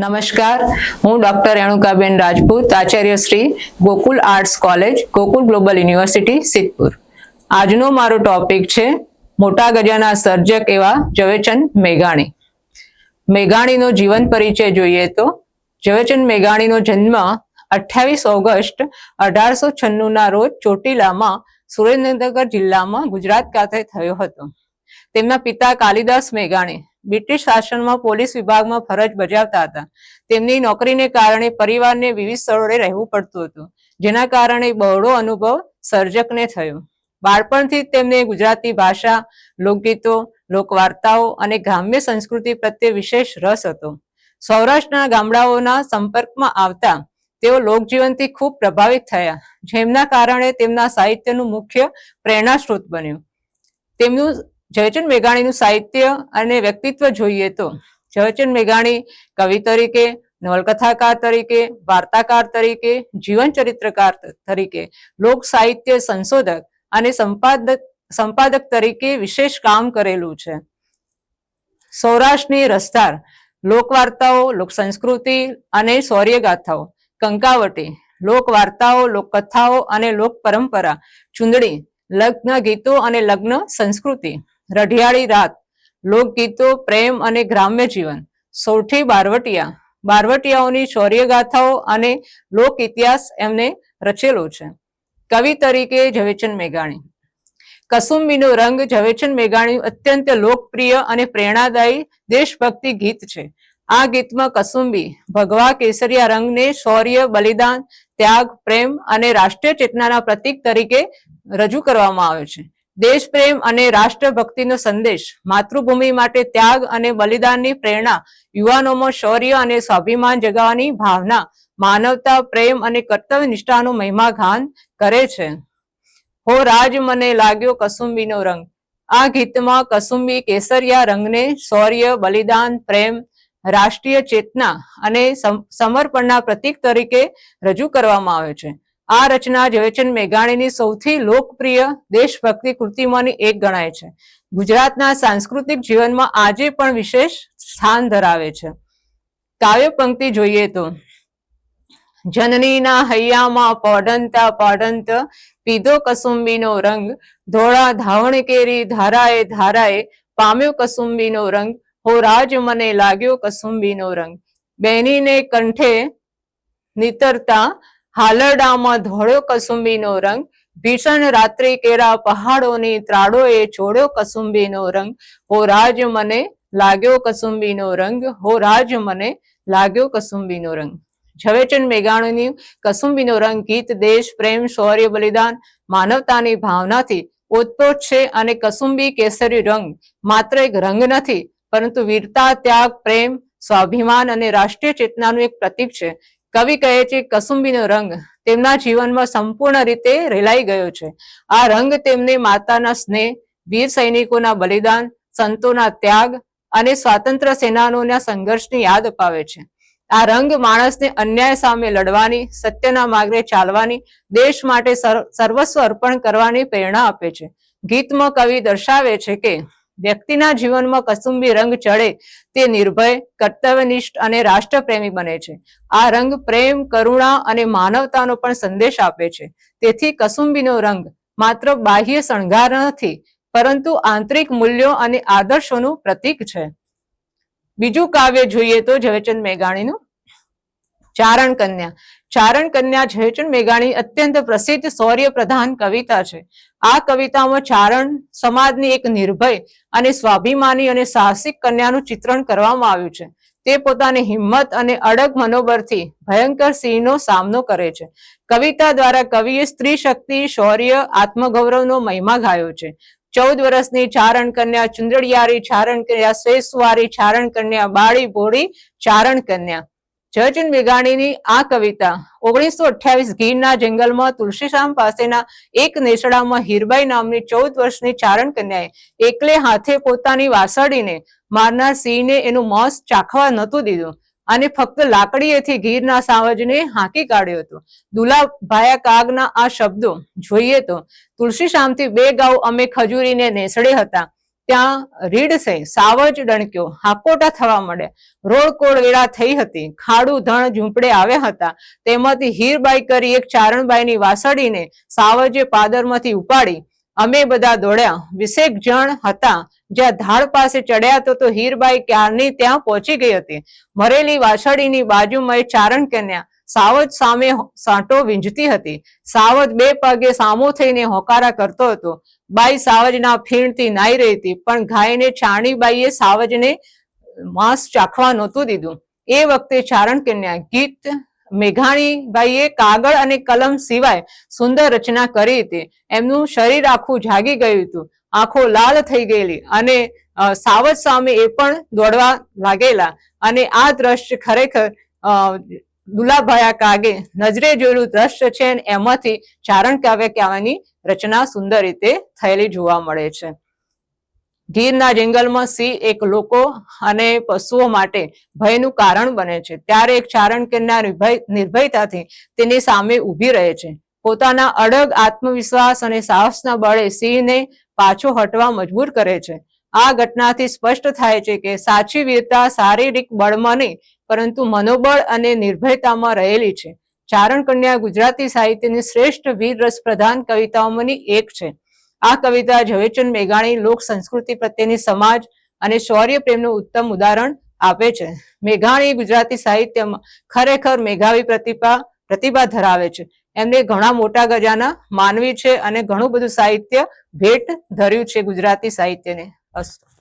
નમસ્કાર, હું ડોક્ટર રેણુકાબેન રાજપૂત, આચાર્ય Shri Gokul arts college, Gokul global university, Siddhpur. આજનો મારો ટોપિક છે મોટા ગજાના સર્જક એવા ઝવેરચંદ મેઘાણી. મેઘાણીનો જીવન પરિચય જોઈએ તો ઝવેરચંદ મેઘાણીનો જન્મ 28 ઓગસ્ટ 1896 ના રોજ ચોટીલામાં સુરેન્દ્રનગર જિલ્લામાં ગુજરાત ખાતે થયો હતો. તેમના પિતા કાલિદાસ મેઘાણી બ્રિટિશ શાસનમાં પોલીસ વિભાગમાં ફરજ બજાવતા હતા. તેમની નોકરીને કારણે પરિવારને વિવિધ સ્થળોએ રહેવું પડતું હતું, જેના કારણે બહોળો અનુભવ સર્જકને થયો. બાળપણથી તેમને ગુજરાતી ભાષા, લોકગીતો, લોકવાર્તાઓ અને ગ્રામ્ય સંસ્કૃતિ પ્રત્યે વિશેષ રસ હતો. સૌરાષ્ટ્રના ગામડાઓના સંપર્કમાં આવતા તેઓ લોકજીવનથી ખૂબ પ્રભાવિત થયા, જેમના કારણે તેમના સાહિત્યનું મુખ્ય પ્રેરણા સ્ત્રોત બન્યું. તેમનું ઝવેરચંદ મેઘાણીનું સાહિત્ય અને વ્યક્તિત્વ જોઈએ તો ઝવેરચંદ મેઘાણી કવિ તરીકે, નવલકથાકાર તરીકે, વાર્તાકાર તરીકે, જીવન ચરિત્રકાર તરીકે, લોક સાહિત્ય સંશોધક અને સંપાદક તરીકે વિશેષ કામ કરેલું છે. સૌરાષ્ટ્રની રસધાર લોકવાર્તાઓ, લોક સંસ્કૃતિ અને શૌર્યગાથાઓ, કંકાવટી, લોકવાર્તાઓ, લોકકથાઓ અને લોક પરંપરા, ચૂંદડી, લગ્ન ગીતો અને લગ્ન સંસ્કૃતિ, રઢિયાળી રાત, લોકગીતો, પ્રેમ અને ગ્રામ્ય જીવન, સૌઠી બારવટિયા, બારવટિયાઓની શૌર્યગાથાઓ અને લોક ઇતિહાસ એમને રચેલો છે. કવિ તરીકે ઝવેરચંદ મેઘાણી. કસુંબીનો રંગ ઝવેરચંદ મેઘાણીનું અત્યંત લોકપ્રિય અને પ્રેરણાદાયી દેશભક્તિ ગીત છે. આ ગીતમાં કસુંબી ભગવા કેસરિયા રંગને શૌર્ય, બલિદાન, ત્યાગ, પ્રેમ અને રાષ્ટ્રીય ચેતનાના પ્રતીક તરીકે રજૂ કરવામાં આવે છે. દેશ પ્રેમ અને રાષ્ટ્રભક્તિનો સંદેશ, માતૃભૂમિ માટે ત્યાગ અને બલિદાનની પ્રેરણા, યુવાનોમાં શૌર્ય અને સ્વાભિમાન જગાવવાની ભાવના, માનવતા, પ્રેમ અને કર્તવ્ય નિષ્ઠાનો મહિમાગાન કરે છે. હો રાજ મને લાગ્યો કસુંબીનો રંગ. આ ગીતમાં કસુંબી કેસરિયા રંગને શૌર્ય, બલિદાન, પ્રેમ, રાષ્ટ્રીય ચેતના અને સમર્પણના પ્રતીક તરીકે રજૂ કરવામાં આવે છે. આ રચના ઝવેરચંદ મેઘાણીની સૌથી લોકપ્રિય દેશભક્તિ કૃતિમાંની એક ગણાય છે. ગુજરાતના સાંસ્કૃતિક જીવનમાં આજે પણ વિશેષ સ્થાન ધરાવે છે. કાવ્ય પંક્તિ જોઈએ તો જનનીના હૈયામાં પોઢંતા પોઢંત પીધો કસુંબીનો રંગ, ધોળા ધાવણ કેરી ધારાએ ધારાએ પામ્યો કસુંબીનો રંગ, હો રાજ મને લાગ્યો કસુંબીનો રંગ. બેનીને કંઠે નીતરતા હાલરડામાં ધોળ્યો કસુંબીનો રંગ, ભીષણ રાત્રિ કેરા પહાડોની ત્રાડોએ છોડ્યો કસુંબીનો રંગ, હો રાજ મને લાગ્યો કસુંબીનો રંગ, હો રાજ મને લાગ્યો કસુંબીનો રંગ. ઝવેરચંદ મેઘાણીની કસુંબીનો રંગ ગીત દેશ પ્રેમ, શૌર્ય, બલિદાન, માનવતાની ભાવનાથી ઓતપ્રોત છે અને કસુંબી કેસરી રંગ માત્ર એક રંગ નથી, પરંતુ વીરતા, ત્યાગ, પ્રેમ, સ્વાભિમાન અને રાષ્ટ્રીય ચેતનાનું એક પ્રતીક છે. કવિ કહે છે કસુંબીનો રંગ તેમના જીવનમાં સંપૂર્ણ રીતે રેલાઈ ગયો છે. આ રંગ તેમને માતાના સ્નેહ, વીર સૈનિકોના બલિદાન, સંતોના ત્યાગ અને સ્વાતંત્ર્ય સેનાનીઓના સંઘર્ષની યાદ અપાવે છે. આ રંગ માણસને અન્યાય સામે લડવાની, સત્યના માર્ગે ચાલવાની, દેશ માટે સર્વસ્વ અર્પણ કરવાની પ્રેરણા આપે છે. ગીતમાં કવિ દર્શાવે છે કે વ્યક્તિના જીવનમાં કસુંબી રંગ ચડે તે નિર્ભય, કર્તવ્યનિષ્ઠ અને રાષ્ટ્રપ્રેમી બને છે. આ રંગ પ્રેમ, કરુણા અને માનવતાનો પણ સંદેશ આપે છે. તેથી કસુંબીનો રંગ માત્ર બાહ્ય શણગાર નથી, પરંતુ આંતરિક મૂલ્યો અને આદર્શોનું પ્રતીક છે. બીજું કાવ્ય જોઈએ તો ઝવેરચંદ મેઘાણીનું ચારણ કન્યા. ચારણ કન્યા ઝવેરચંદ મેઘાણી અત્યંત પ્રસિદ્ધ શૌર્ય પ્રધાન કવિતા છે. આ કવિતામાં ચારણ સમાજની એક નિર્ભય અને સ્વાભિમાની અને સાહસિક કન્યાનું ચિત્રણ કરવામાં આવ્યું છે. તે પોતાની હિંમત અને અડગ મનોબળથી ભયંકર સિંહનો સામનો કરે છે. કવિતા દ્વારા કવિએ સ્ત્રી શક્તિ, શૌર્ય, આત્મગૌરવનો મહિમા ગાયો છે. 14 વર્ષની ચારણ કન્યા, ચુંદડિયારી ચારણ કન્યા, શેષવારી ચારણ કન્યા, બાળી ભોળી ચારણ કન્યા. ઝવેરચંદ મેઘાણીની આ કવિતા 1928 ગીરના જંગલમાં તુલસીશ્યામ પાસેના એક નેસડામાં હીરબાઈ નામની 14 વર્ષની ચારણ કન્યાએ એકલે હાથે પોતાની વાસળીને મારનાર સિંહને એનું માંસ ચાખવા નહોતું દીધું અને ફક્ત લાકડીએથી ગીરના સાવજને હાંકી કાઢ્યો હતો. દુલાભાયા કાગના આ શબ્દો જોઈએ તો તુલસીશ્યામથી 2 ગાઉ અમે ખજૂરીને નેસડે હતા, ત્યાં રીડ થઈ સાવજ ડણક્યો, હાકોટા થવા માંડ્યા, રોડકોડ વેળા થઈ હતી, ખાડું ધણ ઝૂંપડે આવ્યા હતા, તેમાંથી હીરબાઈ કરી એક ચારણબાઈની વાસળીને સાવજે પાદરમાંથી ઉપાડી અમે બધા દોડ્યા. 20 જણ હતા. જ્યાં ધાડ પાસે ચડ્યા તો હીરબાઈ ક્યારની ત્યાં પહોંચી ગઈ હતી. મરેલી વાછડીની બાજુમાં એ ચારણ કન્યા સાવજ સામે સાંટો વીંઝતી હતી. સાવજ 2 પગે સામો થઈને હોકારા કરતો હતો. બાઈ સાવજના ફીણથી નાઈ રહી હતી, પણ ઘાયને ચારણીબાઈએ સાવજને માંસ ચાખવા નહોતું દીધું. એ વખતે ચારણ કન્યા ગીત મેઘાણીબાઈએ કાગળ અને કલમ સિવાય સુંદર રચના કરી હતી. એમનું શરીર આખું જાગી ગયું હતું, આંખો લાલ થઈ ગયેલી અને સાવજ સામે એ પણ દોડવા લાગેલા. અને આ દ્રશ્ય ખરેખર દુલાભાયા કાગે નજરે જોયેલું દ્રશ્ય છે. એમાંથી ચારણ કાવ્ય કહેવાની રચના સુંદર રીતે થયેલી જોવા મળે છે. ગીરના જંગલમાં સિંહ એક લોકો અને પશુઓ માટે ભયનું કારણ બને છે. ત્યારે એક ચારણ કન્યા નિર્ભયતાથી તેની સામે ઊભી રહે છે. પોતાના અડગ આત્મવિશ્વાસ અને સાહસના બળે સિંહને પાછો હટવા મજબૂર કરે છે. આ ઘટનાથી સ્પષ્ટ થાય છે કે સાચી વીરતા શારીરિક બળમાં નહીં, પરંતુ મનોબળ અને નિર્ભયતામાં રહેલી છે. ચારણ કન્યા ગુજરાતી સાહિત્યની શ્રેષ્ઠ વીર રસ પ્રધાન કવિતાઓમાંની એક છે. આ કવિતા ઝવેરચંદ મેઘાણી લોક સંસ્કૃતિ પ્રત્યેની સમાજ અને શૌર્ય પ્રેમનું ઉત્તમ ઉદાહરણ આપે છે. મેઘાણી ગુજરાતી સાહિત્યમાં ખરેખર મેઘાવી પ્રતિભા ધરાવે છે. એમને ઘણા મોટા ગજાના માનવી છે અને ઘણું બધું સાહિત્ય ભેટ ધર્યું છે ગુજરાતી સાહિત્યને. અસ્તુ.